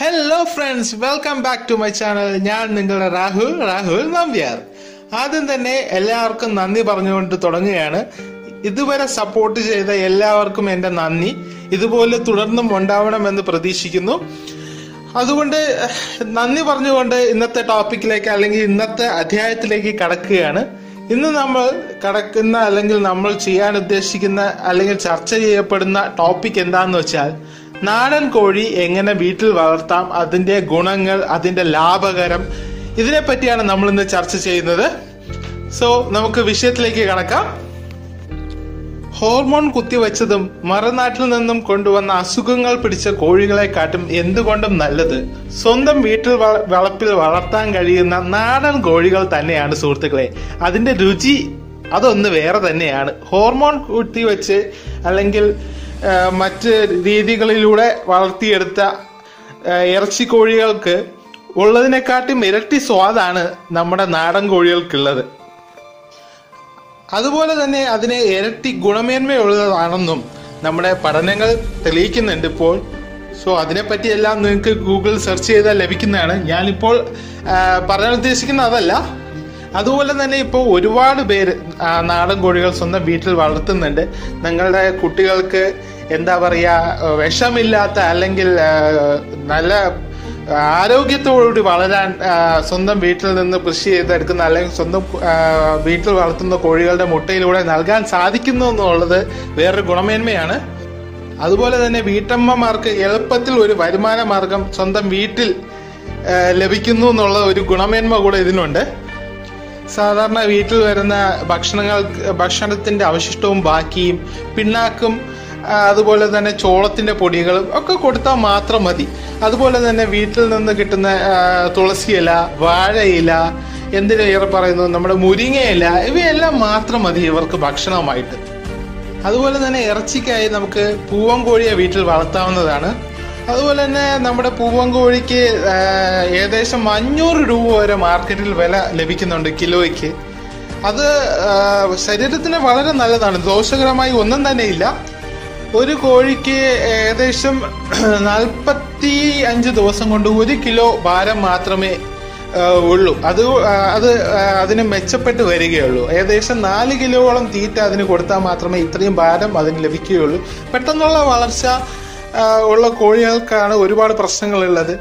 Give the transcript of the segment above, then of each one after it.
Hello friends, welcome back to my channel. ഞാൻ നിങ്ങളുടെ രാഹുൽ നമ്പ്യാർ. ആദ്യം തന്നെ എല്ലാവർക്കും നന്ദി പറഞ്ഞുകൊണ്ട് തുടങ്ങുകയാണ്. ഇതുവരെ സപ്പോർട്ട് ചെയ്ത എല്ലാവർക്കും എൻ്റെ നന്ദി. ഇതുപോലെ തുടർന്നും ഉണ്ടാവണമെന്ന് പ്രതീക്ഷിക്കുന്നു. അതുകൊണ്ട് നന്ദി പറഞ്ഞുകൊണ്ട് ഇന്നത്തെ ടോപ്പിക്കിലേക്ക് അല്ലെങ്കിൽ ഇന്നത്തെ അധ്യായത്തിലേക്ക് കടക്കുകയാണ്. ഇന്ന് നമ്മൾ ചെയ്യാൻ ഉദ്ദേശിക്കുന്ന അല്ലെങ്കിൽ ചർച്ച ചെയ്യപ്പെടുന്ന ടോപ്പിക് എന്താണെന്ന് വെച്ചാൽ, നാടൻ കോഴി എങ്ങനെ വീട്ടിൽ വളർത്താം, അതിന്റെ ഗുണങ്ങൾ, അതിന്റെ ലാഭകരം, ഇതിനെ പറ്റിയാണ് നമ്മൾ ഇന്ന് ചർച്ച ചെയ്യുന്നത്. സോ നമുക്ക് വിഷയത്തിലേക്ക് കടക്കാം. ഹോർമോൺ കുത്തിവെച്ചതും മറുനാട്ടിൽ നിന്നും കൊണ്ടുവന്ന അസുഖങ്ങൾ പിടിച്ച കോഴികളെക്കാട്ടും എന്തുകൊണ്ടും നല്ലത് സ്വന്തം വീട്ടിൽ വളപ്പിൽ വളർത്താൻ കഴിയുന്ന നാടൻ കോഴികൾ തന്നെയാണ് സുഹൃത്തുക്കളെ. അതിന്റെ രുചി അതൊന്ന് വേറെ തന്നെയാണ്. ഹോർമോൺ കുത്തിവെച്ച് അല്ലെങ്കിൽ മറ്റ് രീതികളിലൂടെ വളർത്തിയെടുത്ത ഇറച്ചി കോഴികൾക്ക് ഉള്ളതിനെക്കാട്ടും ഇരട്ടി സ്വാദാണ് നമ്മുടെ നാടൻ കോഴികൾക്കുള്ളത്. അതുപോലെ തന്നെ അതിന് ഇരട്ടി ഗുണമേന്മയുള്ളതാണെന്നും നമ്മുടെ പഠനങ്ങൾ തെളിയിക്കുന്നുണ്ട് ഇപ്പോൾ. സോ അതിനെപ്പറ്റി എല്ലാം നിങ്ങൾക്ക് ഗൂഗിൾ സെർച്ച് ചെയ്താൽ ലഭിക്കുന്നതാണ്. ഞാനിപ്പോൾ പറയാൻ ഉദ്ദേശിക്കുന്ന അതല്ല. അതുപോലെ തന്നെ ഇപ്പോൾ ഒരുപാട് പേര് നാടൻ കോഴികൾ സ്വന്തം വീട്ടിൽ വളർത്തുന്നുണ്ട്. നിങ്ങളുടെ കുട്ടികൾക്ക് എന്താ പറയുക, വിഷമില്ലാത്ത അല്ലെങ്കിൽ നല്ല ആരോഗ്യത്തോടുകൂടി വളരാൻ സ്വന്തം വീട്ടിൽ നിന്ന് കൃഷി ചെയ്തെടുക്കുന്ന അല്ലെങ്കിൽ സ്വന്തം വീട്ടിൽ വളർത്തുന്ന കോഴികളുടെ മുട്ടയിലൂടെ നൽകാൻ സാധിക്കുന്നു എന്നുള്ളത് വേറൊരു ഗുണമേന്മയാണ്. അതുപോലെ തന്നെ വീട്ടമ്മമാർക്ക് എളുപ്പത്തിൽ ഒരു വരുമാന മാർഗം സ്വന്തം വീട്ടിൽ ലഭിക്കുന്നു എന്നുള്ള ഒരു ഗുണമേന്മ കൂടെ ഇതിനുണ്ട്. സാധാരണ വീട്ടിൽ വരുന്ന ഭക്ഷണത്തിന്റെ അവശിഷ്ടവും ബാക്കിയും പിണ്ണാക്കും അതുപോലെ തന്നെ ചോളത്തിന്റെ പൊടികളും ഒക്കെ കൊടുത്താൽ മാത്രം മതി. അതുപോലെ തന്നെ വീട്ടിൽ നിന്ന് കിട്ടുന്ന തുളസിയില, വാഴയില, എന്തിനേറെ പറയുന്നു നമ്മുടെ മുരിങ്ങയില, ഇവയെല്ലാം മാത്രം മതി ഇവർക്ക് ഭക്ഷണമായിട്ട്. അതുപോലെ തന്നെ ഇറച്ചിക്കായി നമുക്ക് പൂവൻ കോഴിയെ വീട്ടിൽ വളർത്താവുന്നതാണ്. അതുപോലെ തന്നെ നമ്മുടെ പൂവൻ കോഴിക്ക് ഏകദേശം 500 രൂപ വരെ മാർക്കറ്റിൽ വില ലഭിക്കുന്നുണ്ട് കിലോയ്ക്ക്. അത് ശരീരത്തിന് വളരെ നല്ലതാണ്. ദോഷകരമായി ഒന്നും തന്നെ ഇല്ല. ഒരു കോഴിക്ക് ഏകദേശം 45 ദിവസം കൊണ്ട് 1 കിലോ ഭാരം മാത്രമേ ഉള്ളൂ. അതിന് മെച്ചപ്പെട്ട് വരികയുള്ളൂ. ഏകദേശം 4 കിലോയോളം തീറ്റ അതിന് കൊടുത്താൽ മാത്രമേ ഇത്രയും ഭാരം അതിന് ലഭിക്കുകയുള്ളൂ. പെട്ടെന്നുള്ള വളർച്ച ഉള്ള കോഴികൾക്കാണ് ഒരുപാട് പ്രശ്നങ്ങളുള്ളത്.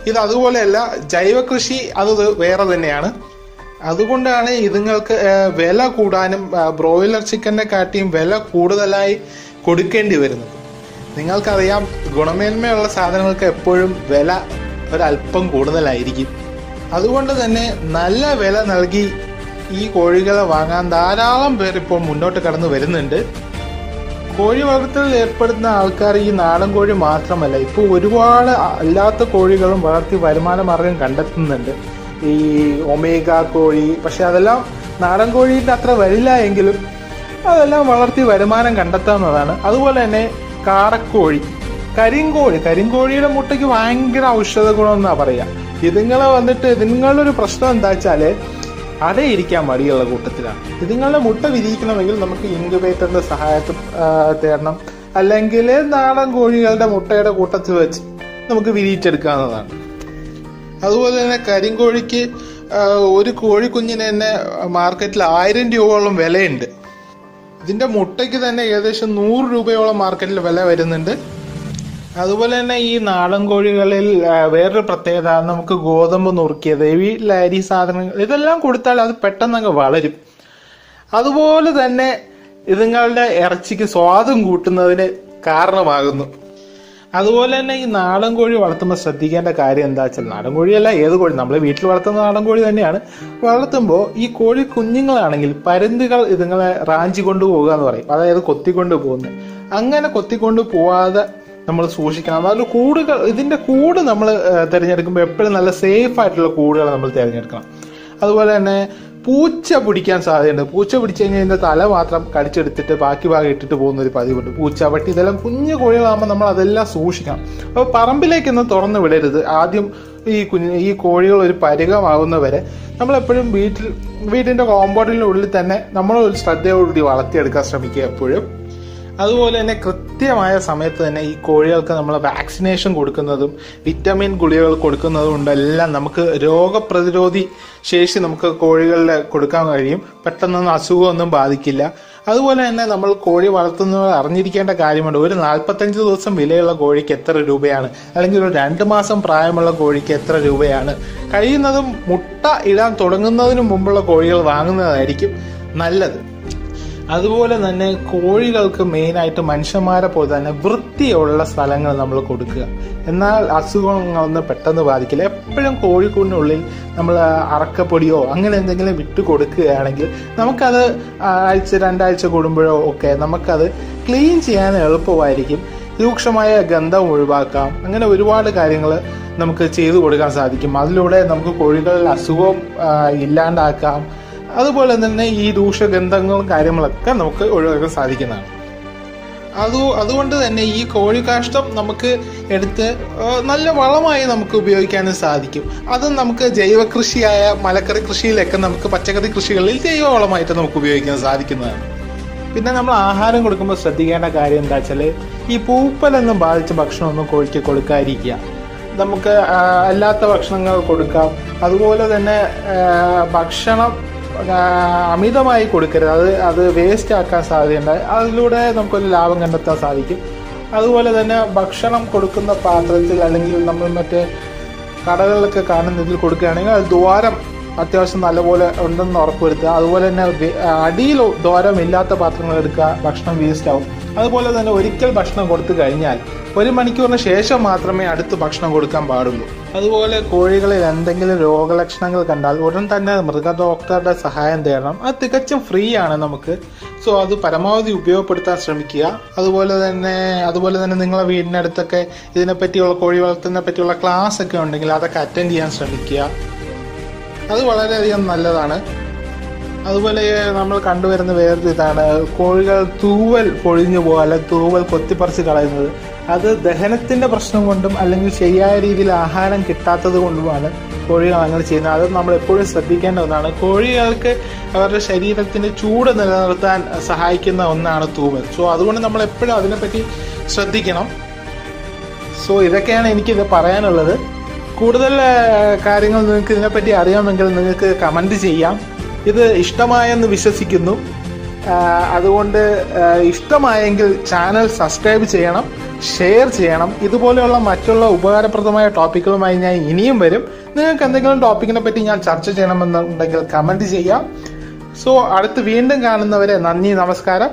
ഇത് അതുപോലെയല്ല, ജൈവ കൃഷി അത് വേറെ തന്നെയാണ്. അതുകൊണ്ടാണ് ഇതുങ്ങൾക്ക് വില കൂടാനും ബ്രോയിലർ ചിക്കനെ കാട്ടിയും വില കൂടുതലായി കൊടുക്കേണ്ടി വരുന്നത്. നിങ്ങൾക്കറിയാം, ഗുണമേന്മയുള്ള സാധനങ്ങൾക്ക് എപ്പോഴും വില ഒരല്പം കൂടുതലായിരിക്കും. അതുകൊണ്ട് തന്നെ നല്ല വില നൽകി ഈ കോഴികളെ വാങ്ങാൻ ധാരാളം പേർ ഇപ്പോൾ മുന്നോട്ട് കടന്നു വരുന്നുണ്ട്. കോഴി വളർത്തലിൽ ഏർപ്പെടുന്ന ആൾക്കാർ ഈ നാടൻ കോഴി മാത്രമല്ല, ഇപ്പോൾ ഒരുപാട് അല്ലാത്ത കോഴികളും വളർത്തി വരുമാന മാർഗം കണ്ടെത്തുന്നുണ്ട്. ഈ ഒമേഗ കോഴി, പക്ഷെ അതെല്ലാം നാടൻ കോഴിയുടെ അത്ര വരില്ല എങ്കിലും അതെല്ലാം വളർത്തി വരുമാനം കണ്ടെത്താവുന്നതാണ്. അതുപോലെ തന്നെ കാടക്കോഴി, കരിങ്കോഴിയുടെ മുട്ടയ്ക്ക് ഭയങ്കര ഔഷധ ഗുണം എന്നാ പറയാ. ഇതുങ്ങളൊരു പ്രശ്നം എന്താ വെച്ചാല് അടയിരിക്കാൻ മടിയുള്ള കൂട്ടത്തിലാണ്. ഇതുങ്ങളുടെ മുട്ട വിരിയിക്കണമെങ്കിൽ നമുക്ക് ഇൻക്യുബേറ്ററിന്റെ സഹായത്തിൽ തേടണം, അല്ലെങ്കിൽ നാടൻ കോഴികളുടെ മുട്ടയുടെ കൂട്ടത്തിൽ വെച്ച് നമുക്ക് വിരിയിച്ചെടുക്കാവുന്നതാണ്. അതുപോലെ തന്നെ കരിങ്കോഴിക്ക് ഒരു കോഴിക്കുഞ്ഞിന് തന്നെ മാർക്കറ്റിൽ 1000 രൂപയോളം വിലയുണ്ട്. ഇതിന്റെ മുട്ടയ്ക്ക് തന്നെ ഏകദേശം 100 രൂപയോളം മാർക്കറ്റിൽ വില വരുന്നുണ്ട്. അതുപോലെ തന്നെ ഈ നാടൻ കോഴികളിൽ വേറൊരു പ്രത്യേകത, നമുക്ക് ഗോതമ്പ് നുറുക്കിയത്, വീട്ടിലെ അരി സാധനങ്ങൾ, ഇതെല്ലാം കൊടുത്താൽ അത് പെട്ടെന്ന് വളരും. അതുപോലെ തന്നെ ഇതുങ്ങളുടെ ഇറച്ചിക്ക് സ്വാദും കൂട്ടുന്നതിന് കാരണമാകുന്നു. അതുപോലെ തന്നെ ഈ നാടൻ കോഴി വളർത്തുമ്പോൾ ശ്രദ്ധിക്കേണ്ട കാര്യം എന്താ വെച്ചാൽ, നാടൻ കോഴിയല്ല, ഏത് കോഴി, നമ്മൾ വീട്ടിൽ വളർത്തുന്ന നാടൻ കോഴി തന്നെയാണ്. വളർത്തുമ്പോൾ ഈ കോഴി കുഞ്ഞുങ്ങളാണെങ്കിൽ പരുന്തുകൾ ഇതുങ്ങളെ റാഞ്ചി കൊണ്ടുപോകുക എന്ന് പറയും, അതായത് കൊത്തിക്കൊണ്ട് പോകുന്നത്. അങ്ങനെ കൊത്തിക്കൊണ്ട് പോവാതെ നമ്മൾ സൂക്ഷിക്കണം. അതുപോലെ ഇതിന്റെ കൂട് നമ്മൾ തിരഞ്ഞെടുക്കുമ്പോൾ എപ്പോഴും നല്ല സേഫ് ആയിട്ടുള്ള കൂടുകൾ നമ്മൾ തിരഞ്ഞെടുക്കണം. അതുപോലെ തന്നെ പൂച്ച പിടിക്കാൻ സാധ്യതയുണ്ട്. പൂച്ച പിടിച്ചു കഴിഞ്ഞാൽ ഇതിന്റെ തല മാത്രം കടിച്ചെടുത്തിട്ട് ബാക്കി ഭാഗം ഇട്ടിട്ട് പോകുന്ന ഒരു പതിവുണ്ട്. പൂച്ച, പട്ടി, ഇതെല്ലാം കുഞ്ഞു കോഴികളാകുമ്പോൾ നമ്മൾ അതെല്ലാം സൂക്ഷിക്കണം. അപ്പോൾ പറമ്പിലേക്കൊന്നും തുറന്നു വിടരുത്. ആദ്യം ഈ കോഴികൾ ഒരു പരികമാകുന്നവരെ നമ്മളെപ്പോഴും വീടിന്റെ കോമ്പൗണ്ടിനുള്ളിൽ തന്നെ നമ്മൾ ഒരു ശ്രദ്ധയോടുകൂടി വളർത്തിയെടുക്കാൻ ശ്രമിക്കുക എപ്പോഴും. അതുപോലെ തന്നെ കൃത്യമായ സമയത്ത് തന്നെ ഈ കോഴികൾക്ക് നമ്മൾ വാക്സിനേഷൻ കൊടുക്കുന്നതും വിറ്റമിൻ ഗുളികകൾ കൊടുക്കുന്നതും കൊണ്ടെല്ലാം നമുക്ക് രോഗപ്രതിരോധി ശേഷി നമുക്ക് കോഴികളിൽ കൊടുക്കാൻ കഴിയും. പെട്ടെന്നൊന്നും അസുഖമൊന്നും ബാധിക്കില്ല. അതുപോലെ തന്നെ നമ്മൾ കോഴി വളർത്തുന്നവർ അറിഞ്ഞിരിക്കേണ്ട കാര്യമുണ്ട്. ഒരു 45 ദിവസം വിലയുള്ള കോഴിക്ക് എത്ര രൂപയാണ്, അല്ലെങ്കിൽ ഒരു 2 മാസം പ്രായമുള്ള കോഴിക്ക് എത്ര രൂപയാണ്. കഴിയുന്നതും മുട്ട ഇടാൻ തുടങ്ങുന്നതിന് മുമ്പുള്ള കോഴികൾ വാങ്ങുന്നതായിരിക്കും നല്ലത്. അതുപോലെ തന്നെ കോഴികൾക്ക് മെയിനായിട്ട് മനുഷ്യന്മാരെ പോലെ തന്നെ വൃത്തിയുള്ള സ്ഥലങ്ങൾ നമ്മൾ കൊടുക്കുക. എന്നാൽ അസുഖങ്ങളൊന്നും പെട്ടെന്ന് ബാധിക്കില്ല. എപ്പോഴും കോഴിക്കൂടിനുള്ളിൽ നമ്മൾ അറക്കപ്പൊടിയോ അങ്ങനെ എന്തെങ്കിലും വിട്ട് കൊടുക്കുകയാണെങ്കിൽ നമുക്കത് ആഴ്ച 2 ആഴ്ച കൂടുമ്പോഴോ ഒക്കെ നമുക്കത് ക്ലീൻ ചെയ്യാൻ എളുപ്പമായിരിക്കും. രൂക്ഷമായ ഗന്ധം ഒഴിവാക്കാം. അങ്ങനെ ഒരുപാട് കാര്യങ്ങൾ നമുക്ക് ചെയ്തു കൊടുക്കാൻ സാധിക്കും. അതിലൂടെ നമുക്ക് കോഴികളിൽ അസുഖം ഇല്ലാണ്ടാക്കാം. അതുപോലെ തന്നെ ഈ രൂക്ഷഗന്ധങ്ങളും കാര്യങ്ങളൊക്കെ നമുക്ക് ഒഴിവാക്കാൻ സാധിക്കുന്നതാണ്. അതുകൊണ്ട് തന്നെ ഈ കോഴിക്കാഷ്ടം നമുക്ക് എടുത്ത് നല്ല വളമായി നമുക്ക് ഉപയോഗിക്കാനും സാധിക്കും. അതും നമുക്ക് ജൈവ കൃഷിയായ മലക്കറി കൃഷിയിലൊക്കെ നമുക്ക് പച്ചക്കറി കൃഷികളിൽ ജൈവ വളമായിട്ട് നമുക്ക് ഉപയോഗിക്കാൻ സാധിക്കുന്നതാണ്. പിന്നെ നമ്മൾ ആഹാരം കൊടുക്കുമ്പോൾ ശ്രദ്ധിക്കേണ്ട കാര്യം എന്താ വെച്ചാൽ ഈ പൂപ്പലൊന്നും ബാധിച്ച ഭക്ഷണമൊന്നും കോഴിക്ക് കൊടുക്കാതിരിക്കുക. നമുക്ക് അല്ലാത്ത ഭക്ഷണങ്ങൾ കൊടുക്കാം. അതുപോലെ തന്നെ ഭക്ഷണം അമിതമായി കൊടുക്കരുത്. അത് വേസ്റ്റ് ആക്കാൻ സാധ്യതയുണ്ട്. അതിലൂടെ നമുക്കൊരു ലാഭം കണ്ടെത്താൻ സാധിക്കും. അതുപോലെ തന്നെ ഭക്ഷണം കൊടുക്കുന്ന പാത്രത്തിൽ അല്ലെങ്കിൽ നമ്മൾ മറ്റേ കടകളിലൊക്കെ കാണുന്ന ഇതിൽ കൊടുക്കുകയാണെങ്കിൽ അത് ദ്വാരം അത്യാവശ്യം നല്ലപോലെ ഉണ്ടെന്ന് ഉറപ്പുവരുത്തുക. അതുപോലെ തന്നെ അടിയിൽ ദ്വാരമില്ലാത്ത പാത്രങ്ങൾ എടുക്കുക. ഭക്ഷണം വേസ്റ്റ് ആവും. അതുപോലെ തന്നെ ഒരിക്കൽ ഭക്ഷണം കൊടുത്തു കഴിഞ്ഞാൽ 1 മണിക്കൂറിന് ശേഷം മാത്രമേ അടുത്ത് ഭക്ഷണം കൊടുക്കാൻ പാടുള്ളൂ. അതുപോലെ കോഴികളിൽ എന്തെങ്കിലും രോഗലക്ഷണങ്ങൾ കണ്ടാൽ ഉടൻ തന്നെ മൃഗ ഡോക്ടറുടെ സഹായം തേടണം. അത് തികച്ചും ഫ്രീ ആണ് നമുക്ക്. സോ അത് പരമാവധി ഉപയോഗപ്പെടുത്താൻ ശ്രമിക്കുക. അതുപോലെ തന്നെ നിങ്ങളെ വീടിനടുത്തൊക്കെ ഇതിനെപ്പറ്റിയുള്ള കോഴി വളർത്തുന്നതിനെ പറ്റിയുള്ള ക്ലാസ് ഒക്കെ ഉണ്ടെങ്കിൽ അതൊക്കെ അറ്റൻഡ് ചെയ്യാൻ ശ്രമിക്കുക. അത് വളരെയധികം നല്ലതാണ്. അതുപോലെ നമ്മൾ കണ്ടുവരുന്ന വേറൊരു ഇതാണ് കോഴികൾ തൂവൽ പൊഴിഞ്ഞു പോകുക, അല്ലെങ്കിൽ തൂവൽ കൊത്തിപ്പറിച്ച് കളയുന്നത്. അത് ദഹനത്തിന്റെ പ്രശ്നം കൊണ്ടും അല്ലെങ്കിൽ ശരിയായ രീതിയിൽ ആഹാരം കിട്ടാത്തത് കൊണ്ടുമാണ് കോഴികൾ അങ്ങനെ ചെയ്യുന്നത്. അത് നമ്മൾ എപ്പോഴും ശ്രദ്ധിക്കേണ്ട ഒന്നാണ്. കോഴികൾക്ക് അവരുടെ ശരീരത്തിന്റെ ചൂട് നിലനിർത്താൻ സഹായിക്കുന്ന ഒന്നാണ് തൂവൽ. സോ അതുകൊണ്ട് നമ്മൾ എപ്പോഴും അതിനെപ്പറ്റി ശ്രദ്ധിക്കണം. സോ ഇതൊക്കെയാണ് എനിക്കിത് പറയാനുള്ളത്. കൂടുതൽ കാര്യങ്ങൾ നിങ്ങൾക്ക് ഇതിനെപ്പറ്റി അറിയാമെങ്കിൽ നിങ്ങൾക്ക് കമന്റ് ചെയ്യാം. ഇത് ഇഷ്ടമായെന്ന് വിശ്വസിക്കുന്നു. അതുകൊണ്ട് ഇഷ്ടമായെങ്കിൽ ചാനൽ സബ്സ്ക്രൈബ് ചെയ്യണം, ഷെയർ ചെയ്യണം. ഇതുപോലെയുള്ള മറ്റുള്ള ഉപകാരപ്രദമായ ടോപ്പിക്കുകളുമായി ഞാൻ ഇനിയും വരും. നിങ്ങൾക്ക് എന്തെങ്കിലും ടോപ്പിക്കിനെ പറ്റി ഞാൻ ചർച്ച ചെയ്യണമെന്നുണ്ടെങ്കിൽ കമന്റ് ചെയ്യാം. സോ അടുത്ത് വീണ്ടും കാണുന്നവരെ നന്ദി, നമസ്കാരം.